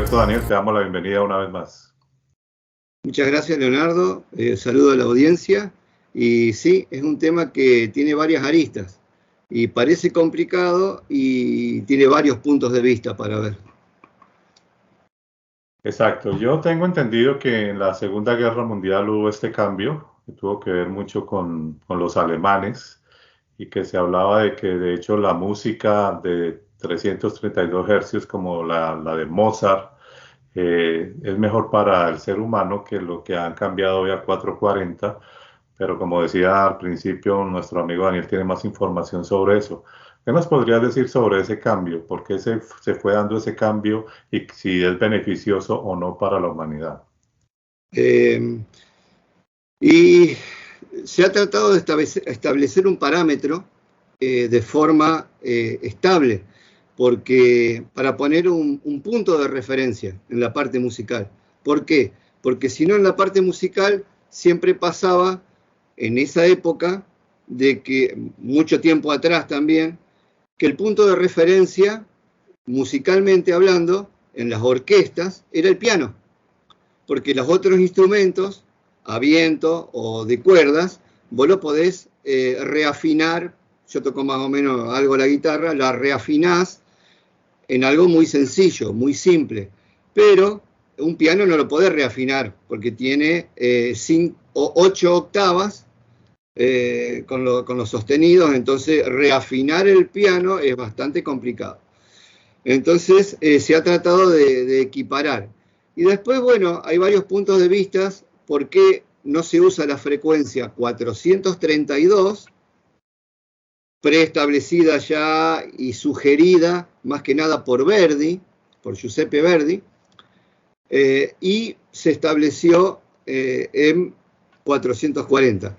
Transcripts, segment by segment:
Perfecto, Daniel, te damos la bienvenida una vez más. Muchas gracias, Leonardo. Saludo a la audiencia. Y sí, es un tema que tiene varias aristas y parece complicado y tiene varios puntos de vista para ver. Exacto, yo tengo entendido que en la Segunda Guerra Mundial hubo este cambio, que tuvo que ver mucho con los alemanes y que se hablaba de que de hecho la música de 332 hercios como la de Mozart es mejor para el ser humano que lo que han cambiado hoy a 440, pero como decía al principio, nuestro amigo Daniel tiene más información sobre eso. ¿Qué nos podrías decir sobre ese cambio? ¿Por qué se fue dando ese cambio y si es beneficioso o no para la humanidad? Eh, y se ha tratado de establecer un parámetro de forma estable, porque para poner un punto de referencia en la parte musical. ¿Por qué? Porque si no, en la parte musical siempre pasaba en esa época, de que mucho tiempo atrás también, que el punto de referencia, musicalmente hablando, en las orquestas, era el piano, porque los otros instrumentos, a viento o de cuerdas, vos lo podés reafinar. Yo toco más o menos algo la guitarra, la reafinás en algo muy sencillo, muy simple, pero un piano no lo podés reafinar, porque tiene 8 octavas con los sostenidos, entonces reafinar el piano es bastante complicado. Entonces se ha tratado de equiparar. Y después, bueno, hay varios puntos de vista por qué no se usa la frecuencia 432, preestablecida ya y sugerida más que nada por Verdi, por Giuseppe Verdi, y se estableció en 440.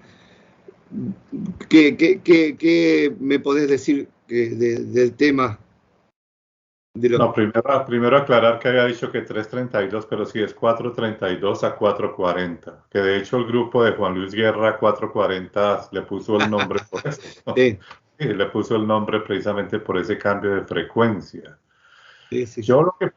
¿Qué me podés decir del tema? No, primero aclarar que había dicho que 332, pero sí es 432 a 440, que de hecho el grupo de Juan Luis Guerra 440 le puso el nombre por eso, ¿no? Sí. Sí, le puso el nombre precisamente por ese cambio de frecuencia. Sí. Yo lo que he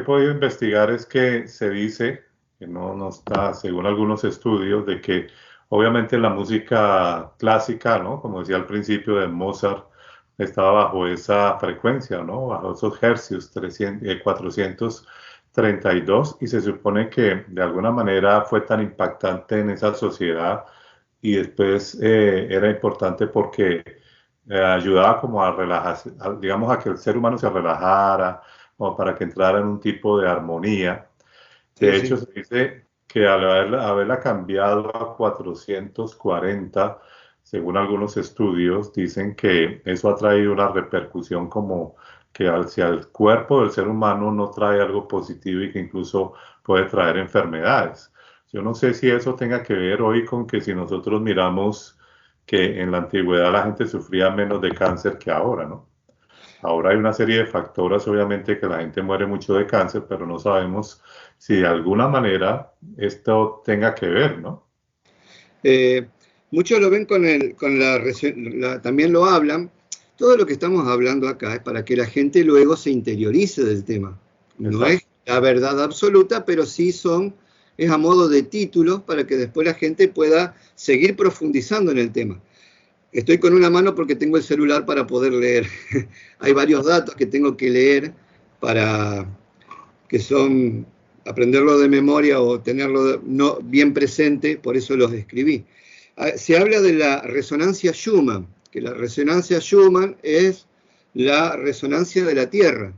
podido investigar es que se dice, que no está, según algunos estudios, de que obviamente la música clásica, ¿no? Como decía al principio de Mozart, estaba bajo esa frecuencia, ¿no? Bajo esos hercios 432, y se supone que de alguna manera fue tan impactante en esa sociedad y después era importante porque ayudaba como a relajarse, digamos a que el ser humano se relajara, como para que entrara en un tipo de armonía. De hecho, Sí. se dice que al haberla cambiado a 440, según algunos estudios, dicen que eso ha traído una repercusión como que hacia el cuerpo del ser humano no trae algo positivo y que incluso puede traer enfermedades. Yo no sé si eso tenga que ver hoy con que si nosotros miramos que en la antigüedad la gente sufría menos de cáncer que ahora, ¿no? Ahora hay una serie de factores, obviamente, que la gente muere mucho de cáncer, pero no sabemos si de alguna manera esto tenga que ver, ¿no? Muchos lo ven también lo hablan. Todo lo que estamos hablando acá es para que la gente luego se interiorice del tema. No es Exacto. la verdad absoluta, pero sí es a modo de títulos para que después la gente pueda seguir profundizando en el tema. Estoy con una mano porque tengo el celular para poder leer. Hay varios datos que tengo que leer para que son aprenderlo de memoria o tenerlo bien presente, por eso los escribí. Se habla de la resonancia Schumann, que la resonancia Schumann es la resonancia de la Tierra,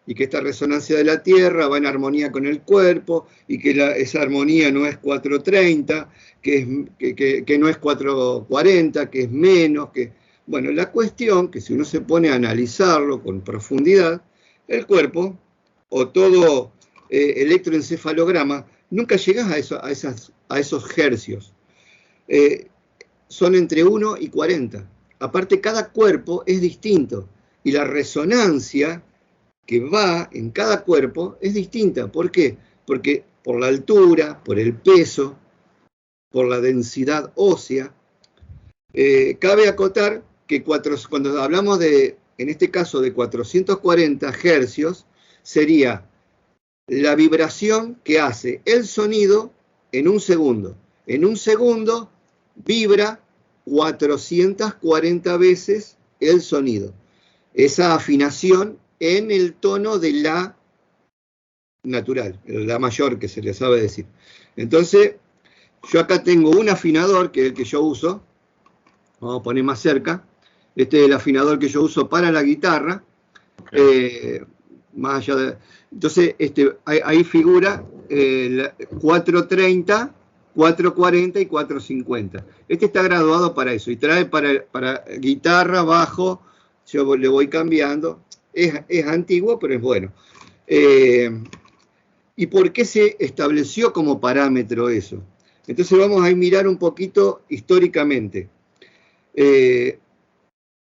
y que esta resonancia de la Tierra va en armonía con el cuerpo, y que esa armonía no es 430, que no es 440, que es menos, Bueno, la cuestión, que si uno se pone a analizarlo con profundidad, el cuerpo, o todo electroencefalograma, nunca llegas a esos hercios. Son entre 1 y 40. Aparte, cada cuerpo es distinto, y la resonancia que va en cada cuerpo es distinta. ¿Por qué? Porque por la altura, por el peso, por la densidad ósea. Cabe acotar que cuando hablamos en este caso, de 440 hercios, sería la vibración que hace el sonido en un segundo. En un segundo vibra 440 veces el sonido. Esa afinación en el tono de la natural, la mayor que se le sabe decir. Entonces, yo acá tengo un afinador, que es el que yo uso. Vamos a poner más cerca. Este es el afinador que yo uso para la guitarra. Okay. Más allá de, entonces, ahí figura 430, 440 y 450. Este está graduado para eso y trae para guitarra, bajo. Yo le voy cambiando. Es antiguo, pero es bueno. ¿Y por qué se estableció como parámetro eso? Entonces vamos a mirar un poquito históricamente.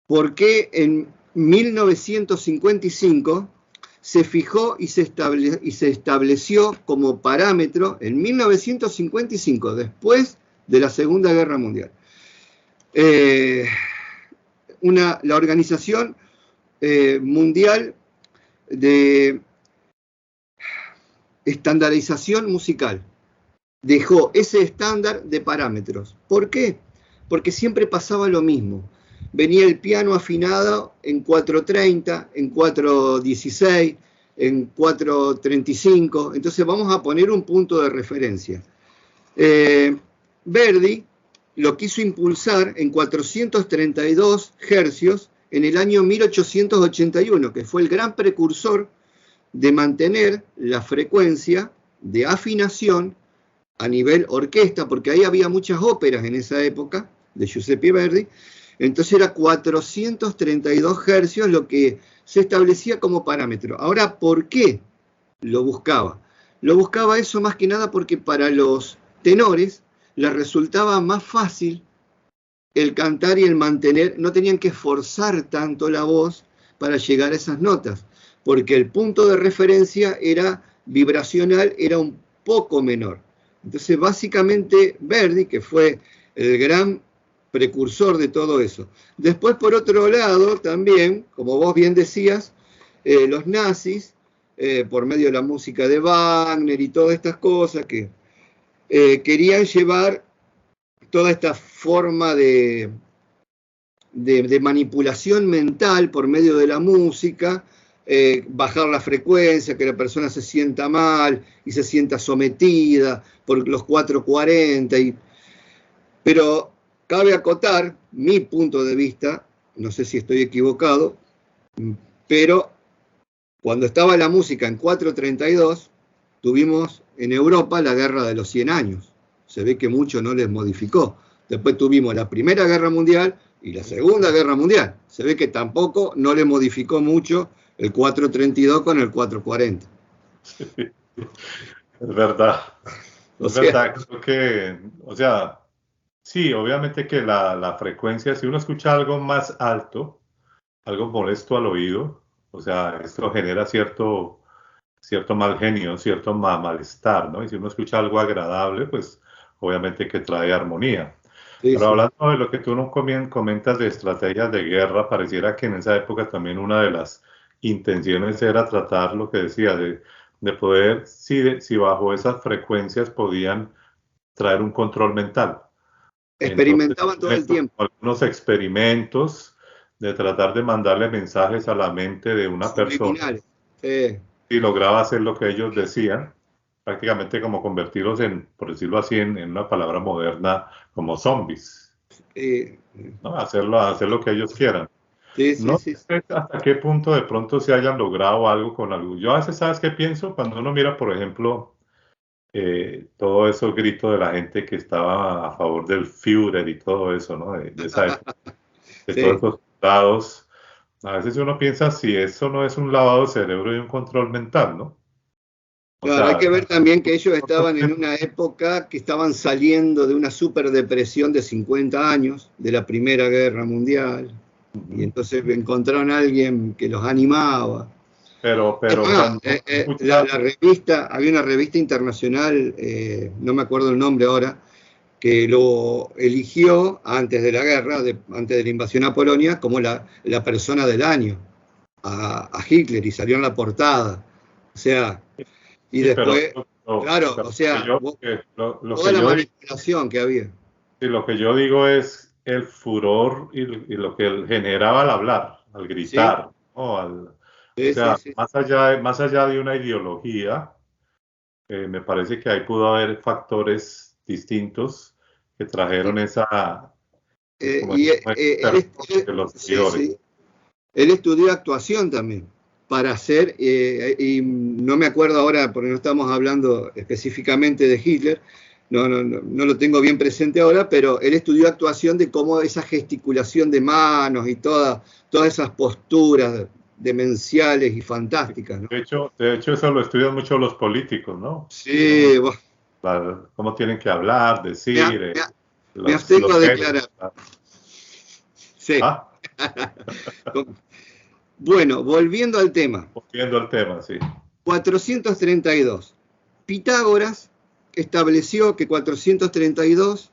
¿Por qué en 1955 se fijó y se estableció como parámetro en 1955, después de la Segunda Guerra Mundial? La Organización Mundial de Estandarización Musical dejó ese estándar de parámetros. ¿Por qué? Porque siempre pasaba lo mismo. Venía el piano afinado en 430, en 416, en 435. Entonces vamos a poner un punto de referencia. Verdi lo quiso impulsar en 432 hercios en el año 1881, que fue el gran precursor de mantener la frecuencia de afinación a nivel orquesta, porque ahí había muchas óperas en esa época, de Giuseppe Verdi. Entonces era 432 hercios lo que se establecía como parámetro. Ahora, ¿por qué lo buscaba? Lo buscaba eso más que nada porque para los tenores les resultaba más fácil el cantar y el mantener, no tenían que esforzar tanto la voz para llegar a esas notas, porque el punto de referencia era vibracional, era un poco menor. Entonces, básicamente, Verdi, que fue el gran precursor de todo eso. Después, por otro lado, también, como vos bien decías, los nazis, por medio de la música de Wagner y todas estas cosas, que querían llevar toda esta forma de manipulación mental por medio de la música, bajar la frecuencia, que la persona se sienta mal y se sienta sometida por los 440. Pero cabe acotar mi punto de vista, no sé si estoy equivocado, pero cuando estaba la música en 432, tuvimos en Europa la Guerra de los 100 años. Se ve que mucho no les modificó. Después tuvimos la Primera Guerra Mundial y la Segunda Guerra Mundial. Se ve que tampoco no le modificó mucho el 432 con el 440. Sí, es verdad. Es verdad, creo que, o sea, sí, obviamente que la frecuencia, si uno escucha algo más alto, algo molesto al oído, o sea, esto genera cierto mal genio, cierto malestar, ¿no? Y si uno escucha algo agradable, pues obviamente que trae armonía. Sí, pero sí. Hablando de lo que tú nos comentas de estrategias de guerra, pareciera que en esa época también una de las intenciones era tratar lo que decía, de poder, si bajo esas frecuencias podían traer un control mental. Experimentaban entonces, todo el tiempo. Algunos experimentos de tratar de mandarle mensajes a la mente de una persona. Y lograba hacer lo que ellos decían, prácticamente como convertirlos en, por decirlo así, en una palabra moderna, como zombies. ¿No? Hacer lo que ellos quieran. No sé hasta qué punto de pronto se hayan logrado algo con algo. Yo a veces, ¿sabes qué pienso? Cuando uno mira, por ejemplo, todo esos gritos de la gente que estaba a favor del Führer y todo eso, ¿no? De esa época, de todos esos soldados. A veces uno piensa si eso no es un lavado de cerebro y un control mental, ¿no? Claro, hay que ver también que ellos estaban en una época que estaban saliendo de una superdepresión de 50 años, de la Primera Guerra Mundial, y entonces encontraron a alguien que los animaba. Pero la revista, había una revista internacional, no me acuerdo el nombre ahora, que lo eligió antes de la guerra, antes de la invasión a Polonia, como la persona del año, a Hitler, y salió en la portada. O sea, Y Sí, pero después, claro, o sea, lo toda que la yo manipulación que había. sí, lo que yo digo es el furor y lo que él generaba al hablar, al Sí, gritar, ¿no? O sí, sí, sea, sí. más allá de una ideología, me parece que ahí pudo haber factores distintos que trajeron esa, como Y esa performance de los sí, seguidores. sí. Él estudió actuación también para hacer, y no me acuerdo ahora porque no estamos hablando específicamente de Hitler, no lo tengo bien presente ahora, pero él estudió actuación de cómo esa gesticulación de manos y todas esas posturas demenciales y fantásticas, ¿no? De hecho, eso lo estudian mucho los políticos, ¿no? Sí, bueno, Cómo tienen que hablar, me, decir, me- me abstengo a los gestos. declarar. Sí. Ah, Bueno, volviendo al tema. volviendo al tema, sí. 432. Pitágoras estableció que 432,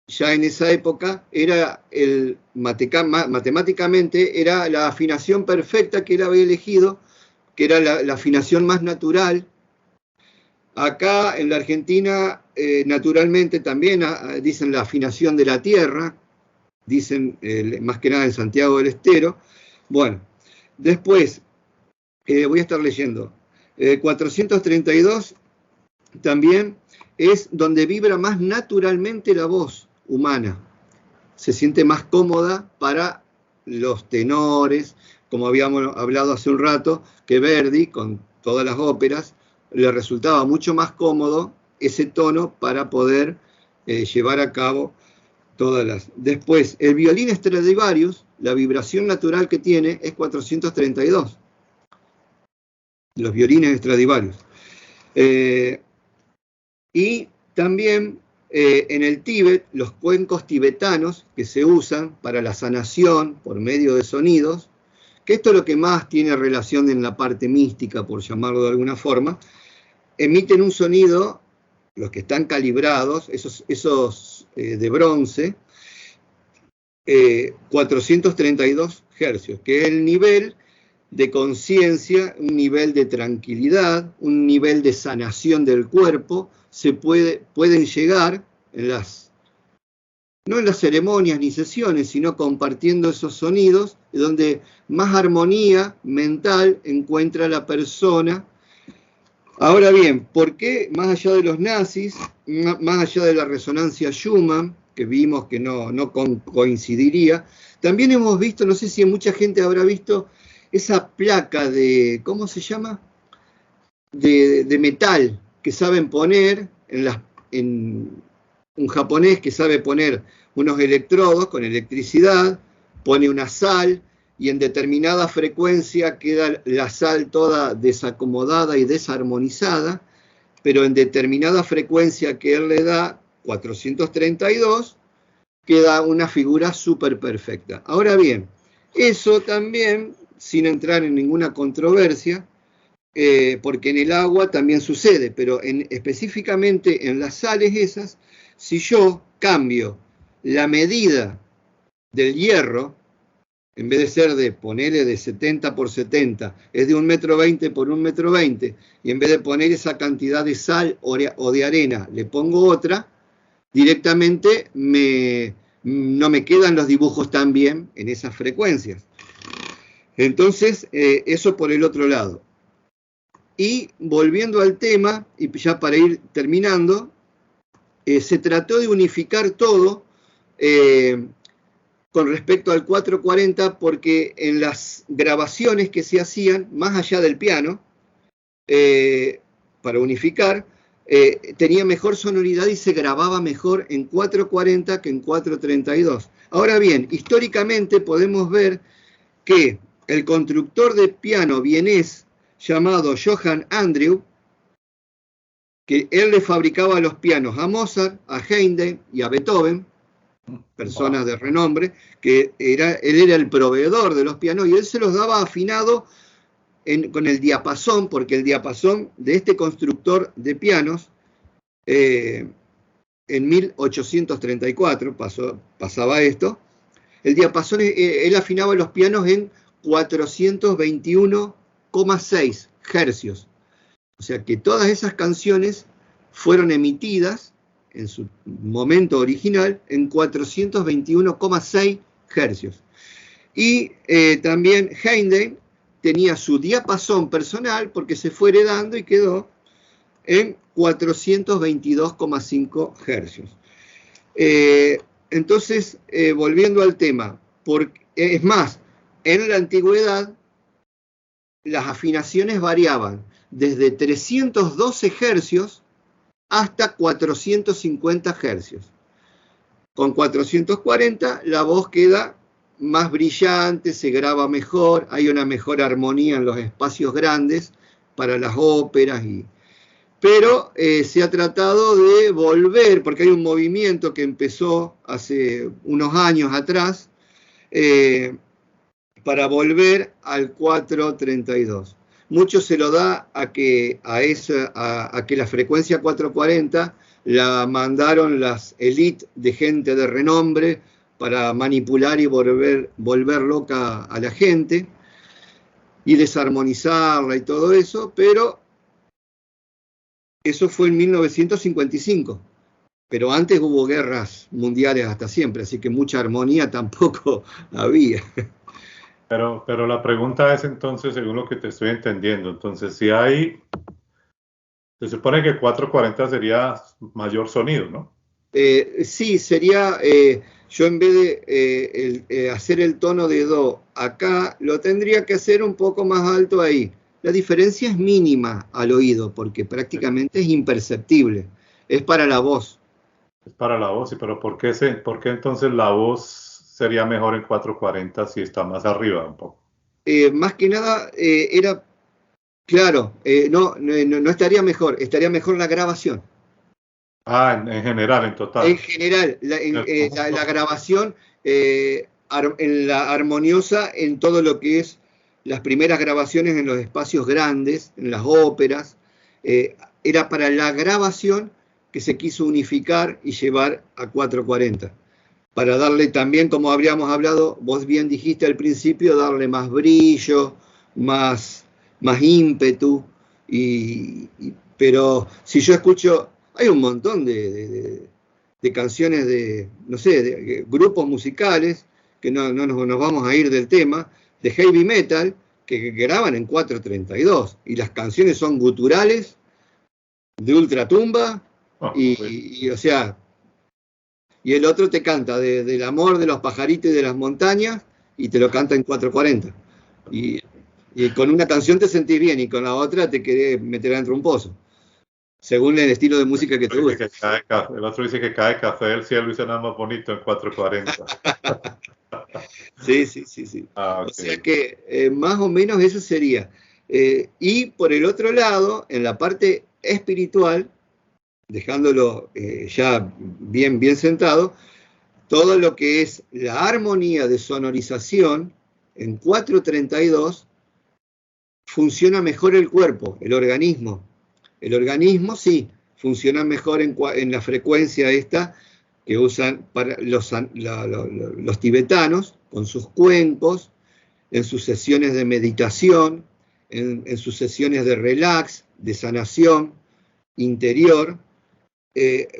ya en esa época, era matemáticamente era la afinación perfecta que él había elegido, que era la afinación más natural. Acá en la Argentina, naturalmente también dicen la afinación de la tierra, dicen más que nada en Santiago del Estero. Bueno, después, voy a estar leyendo. 432 también es donde vibra más naturalmente la voz humana. Se siente más cómoda para los tenores, como habíamos hablado hace un rato, que Verdi, con todas las óperas, le resultaba mucho más cómodo ese tono para poder llevar a cabo todas las... Después, el violín Stradivarius, la vibración natural que tiene es 432. Los violines Stradivarius. Y también en el Tíbet, los cuencos tibetanos que se usan para la sanación por medio de sonidos, que esto es lo que más tiene relación en la parte mística, por llamarlo de alguna forma, emiten un sonido, los que están calibrados, esos de bronce, 432 hercios, que es el nivel de conciencia, un nivel de tranquilidad, un nivel de sanación del cuerpo, pueden llegar no en las ceremonias ni sesiones, sino compartiendo esos sonidos, donde más armonía mental encuentra la persona. Ahora bien, ¿por qué más allá de los nazis, más allá de la resonancia Schumann, que vimos que no coincidiría, también hemos visto, no sé si mucha gente habrá visto, esa placa de, ¿cómo se llama? De metal que saben poner en un japonés que sabe poner unos electrodos con electricidad, pone una sal y en determinada frecuencia queda la sal toda desacomodada y desarmonizada, pero en determinada frecuencia que él le da, 432, queda una figura súper perfecta. Ahora bien, eso también, sin entrar en ninguna controversia, porque en el agua también sucede, pero específicamente en las sales esas, si yo cambio la medida del hierro, en vez de ser de ponerle de 70 por 70, es de 1,20 m por 1,20 m, y en vez de poner esa cantidad de sal o de arena, le pongo otra, directamente no me quedan los dibujos tan bien en esas frecuencias. Entonces, eso por el otro lado. Y volviendo al tema, y ya para ir terminando, se trató de unificar todo con respecto al 440 porque en las grabaciones que se hacían, más allá del piano, para unificar, tenía mejor sonoridad y se grababa mejor en 440 que en 432. Ahora bien, históricamente podemos ver que el constructor de piano vienés llamado Johann Andrew, que él le fabricaba los pianos a Mozart, a Haydn y a Beethoven, personas de renombre, que él era el proveedor de los pianos y él se los daba afinado con el diapasón, porque el diapasón de este constructor de pianos, en 1834 pasaba esto, el diapasón, él afinaba los pianos en 421,6 hercios. O sea que todas esas canciones fueron emitidas en su momento original en 421,6 hercios. Y también Haendel tenía su diapasón personal porque se fue heredando y quedó en 422,5 hercios. Entonces, volviendo al tema, es más, en la antigüedad las afinaciones variaban desde 312 hercios hasta 450 hercios. Con 440 la voz queda más brillante, se graba mejor, hay una mejor armonía en los espacios grandes para las óperas, pero se ha tratado de volver, porque hay un movimiento que empezó hace unos años atrás, para volver al 432. Mucho se lo da a que la frecuencia 440 la mandaron las élites de gente de renombre para manipular y volver loca a la gente y desarmonizarla y todo eso, pero eso fue en 1955. Pero antes hubo guerras mundiales hasta siempre, así que mucha armonía tampoco había. Pero la pregunta es entonces, según lo que te estoy entendiendo, entonces si se supone que 440 sería mayor sonido, ¿no? Sí, sería, yo en vez de hacer el tono de do acá, lo tendría que hacer un poco más alto ahí. La diferencia es mínima al oído, porque prácticamente es imperceptible. Es para la voz. Es para la voz, pero ¿por qué entonces la voz sería mejor en 440 si está más arriba un poco? Más que nada, era, claro, no estaría mejor la grabación. Ah, en general, en En total. general, la grabación en la armoniosa en todo lo que es las primeras grabaciones en los espacios grandes, en las óperas, era para la grabación que se quiso unificar y llevar a 440. Para darle también, como habríamos hablado, vos bien dijiste al principio, darle más brillo, más ímpetu, pero si yo escucho, hay un montón de canciones de, no sé, de grupos musicales, que no nos vamos a ir del tema, de heavy metal, que graban en 432, y las canciones son guturales, de ultratumba, o sea, y el otro te canta del amor de los pajaritos y de las montañas, y te lo canta en 440. Y con una canción te sentís bien, y con la otra te querés meter dentro de un pozo, según el estilo de música que te gusta. El otro dice que cae café del cielo y suena más bonito en 440. Sí. Ah, O okay. sea que más o menos eso sería. Y por el otro lado, en la parte espiritual, dejándolo ya bien sentado, todo lo que es la armonía de sonorización en 432 funciona mejor el cuerpo, el organismo. El organismo sí, funciona mejor en la frecuencia esta que usan para los tibetanos con sus cuencos, en sus sesiones de meditación, en sus sesiones de relax, de sanación interior.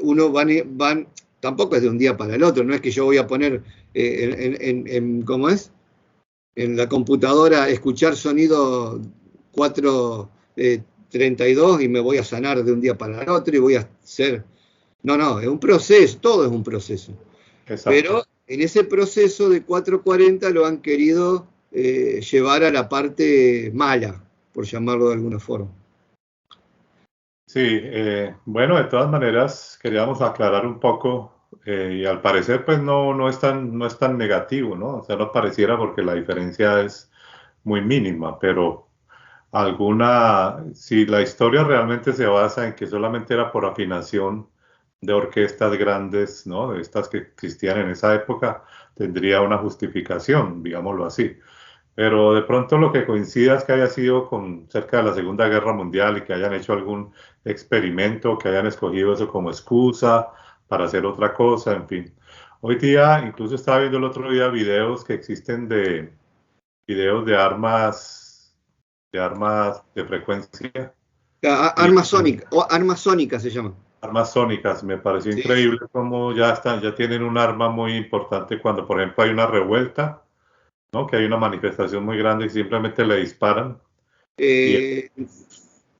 Uno van, tampoco es de un día para el otro, no es que yo voy a poner ¿cómo es? En la computadora escuchar sonido 432 y me voy a sanar de un día para el otro y voy a hacer... No, es un proceso, todo es un proceso. Exacto. Pero en ese proceso de 440 lo han querido llevar a la parte mala, por llamarlo de alguna forma. Sí, bueno, de todas maneras queríamos aclarar un poco y al parecer pues no es tan negativo, ¿no? O sea, no pareciera porque la diferencia es muy mínima, pero si la historia realmente se basa en que solamente era por afinación de orquestas grandes, ¿no? De estas que existían en esa época, tendría una justificación, digámoslo así. Pero de pronto lo que coincida es que haya sido cerca de la Segunda Guerra Mundial y que hayan hecho algún experimento, que hayan escogido eso como excusa para hacer otra cosa, en fin. Hoy día, incluso estaba viendo el otro día videos que existen videos de armas de frecuencia Armas sónicas, o armas sónicas se llaman. Armas sónicas, me pareció Sí, increíble cómo ya tienen un arma muy importante cuando, por ejemplo, hay una revuelta, ¿no? Que hay una manifestación muy grande y simplemente le disparan y Eh,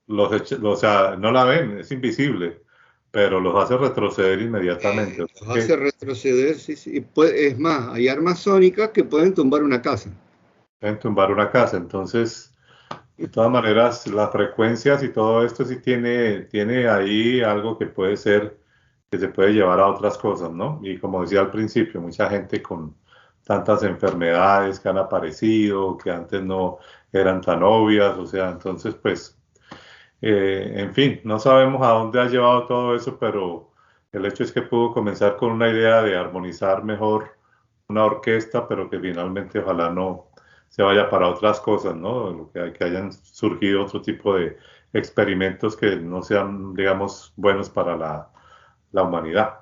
o sea, no la ven, es invisible, pero los hace retroceder inmediatamente. O sea los hace que retroceder, sí, sí. Es más, hay armas sónicas que pueden tumbar una casa. pueden tumbar una casa. Entonces, de todas maneras, las frecuencias y todo esto sí tiene ahí algo que puede ser, que se puede llevar a otras cosas, ¿no? Y como decía al principio, mucha gente con tantas enfermedades que han aparecido, que antes no eran tan obvias, o sea, entonces, pues, en fin, no sabemos a dónde ha llevado todo eso, pero el hecho es que pudo comenzar con una idea de armonizar mejor una orquesta, pero que finalmente ojalá no se vaya para otras cosas, ¿no? Que hayan surgido otro tipo de experimentos que no sean, digamos, buenos para la humanidad.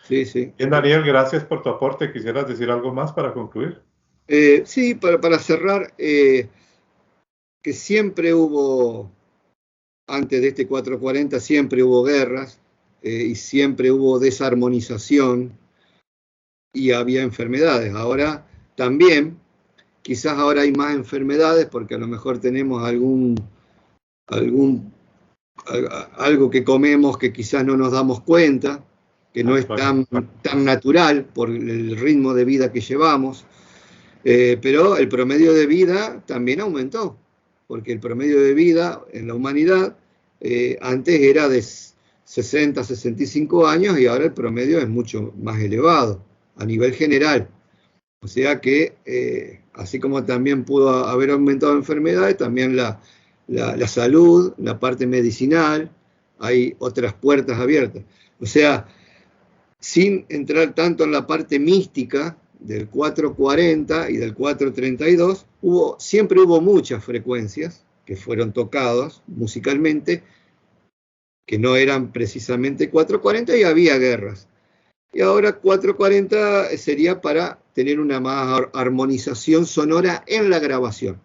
Sí, sí. Bien, Daniel, gracias por tu aporte. ¿Quisieras decir algo más para concluir? Sí, para cerrar, que siempre hubo, antes de este 440, siempre hubo guerras y siempre hubo desarmonización y había enfermedades. Ahora también, quizás ahora hay más enfermedades porque a lo mejor tenemos algún, algo que comemos que quizás no nos damos cuenta, que no es tan natural por el ritmo de vida que llevamos. Pero el promedio de vida también aumentó, porque el promedio de vida en la humanidad antes era de 60, 65 años y ahora el promedio es mucho más elevado a nivel general. O sea que, así como también pudo haber aumentado enfermedades, también la salud, la parte medicinal, hay otras puertas abiertas. O sea, sin entrar tanto en la parte mística del 440 y del 432, siempre hubo muchas frecuencias que fueron tocadas musicalmente, que no eran precisamente 440 y había guerras. Y ahora 440 sería para tener una más armonización sonora en la grabación.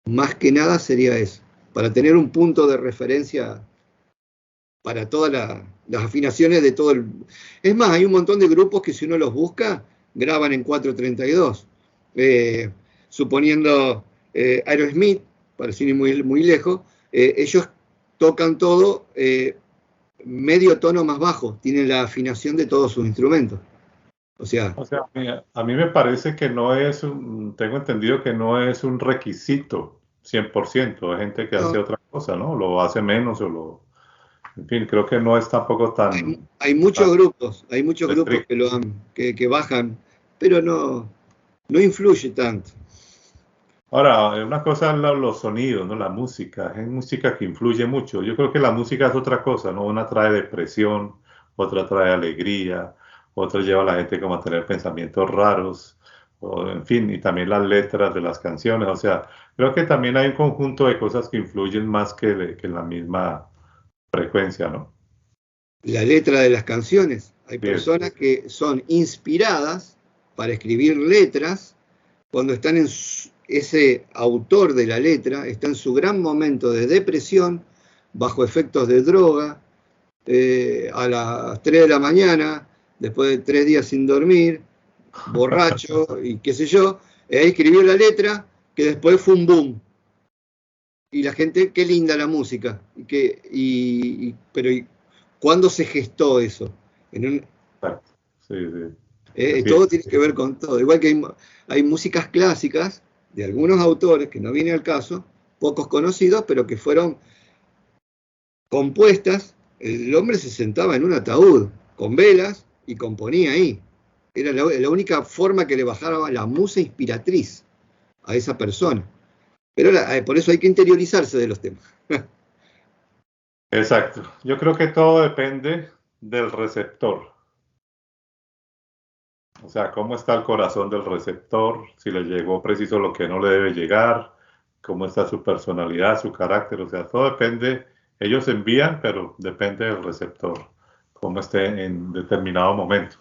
Más que nada sería eso, para tener un punto de referencia para todas las afinaciones de todo el... Es más, hay un montón de grupos que si uno los busca, graban en 432. Suponiendo Aerosmith, para sin ir muy lejos, ellos tocan todo medio tono más bajo, tienen la afinación de todos sus instrumentos. O sea, A mí me parece que no es tengo entendido que no es un requisito 100%. Hay gente que hace no, otra cosa, ¿no? Lo hace menos en fin, creo que no es tampoco hay tan muchos grupos estricto. que bajan, pero no influye tanto. Ahora, una cosa es los sonidos, ¿no? La música, es música que influye mucho. Yo creo que la música es otra cosa, ¿no? Una trae depresión, otra trae alegría, otra lleva a la gente como a tener pensamientos raros, o, en fin, y también las letras de las canciones. O sea, creo que también hay un conjunto de cosas que influyen más que la misma frecuencia, ¿no? La letra de las canciones. Hay Sí, es. personas que son inspiradas para escribir letras cuando están ese autor de la letra está en su gran momento de depresión, bajo efectos de droga, a las 3 de la mañana, después de 3 días sin dormir, borracho y qué sé yo, escribió la letra que después fue un boom. Y la gente, qué linda la música. Pero ¿cuándo se gestó eso? Exacto. Sí, sí. Todo Así tiene que ver con todo. Igual que hay músicas clásicas de algunos autores, que no viene al caso, pocos conocidos, pero que fueron compuestas. El hombre se sentaba en un ataúd con velas y componía ahí. Era la única forma que le bajaba la musa inspiratriz a esa persona. Pero por eso hay que interiorizarse de los temas. Exacto. Yo creo que todo depende del receptor. O sea, cómo está el corazón del receptor, si le llegó preciso lo que no le debe llegar, cómo está su personalidad, su carácter. O sea, todo depende. Ellos envían, pero depende del receptor, cómo esté en determinado momento.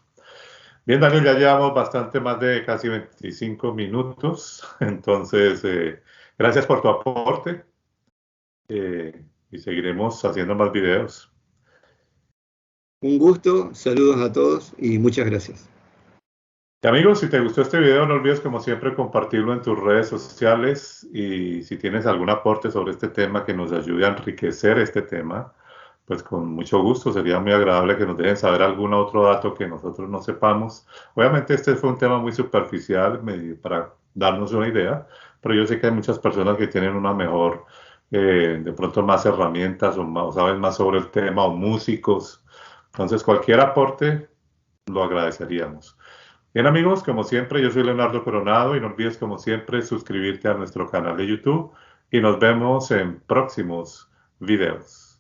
Bien, Daniel, ya llevamos bastante más de casi 25 minutos. Entonces, gracias por tu aporte. y seguiremos haciendo más videos. Un gusto, saludos a todos y muchas gracias. Y amigos, si te gustó este video, no olvides como siempre compartirlo en tus redes sociales y si tienes algún aporte sobre este tema que nos ayude a enriquecer este tema, pues con mucho gusto, sería muy agradable que nos dejen saber algún otro dato que nosotros no sepamos. Obviamente este fue un tema muy superficial para darnos una idea, pero yo sé que hay muchas personas que tienen una mejor, de pronto más herramientas o saben más sobre el tema o músicos. Entonces cualquier aporte lo agradeceríamos. Bien amigos, como siempre, yo soy Leonardo Coronado y no olvides como siempre suscribirte a nuestro canal de YouTube y nos vemos en próximos videos.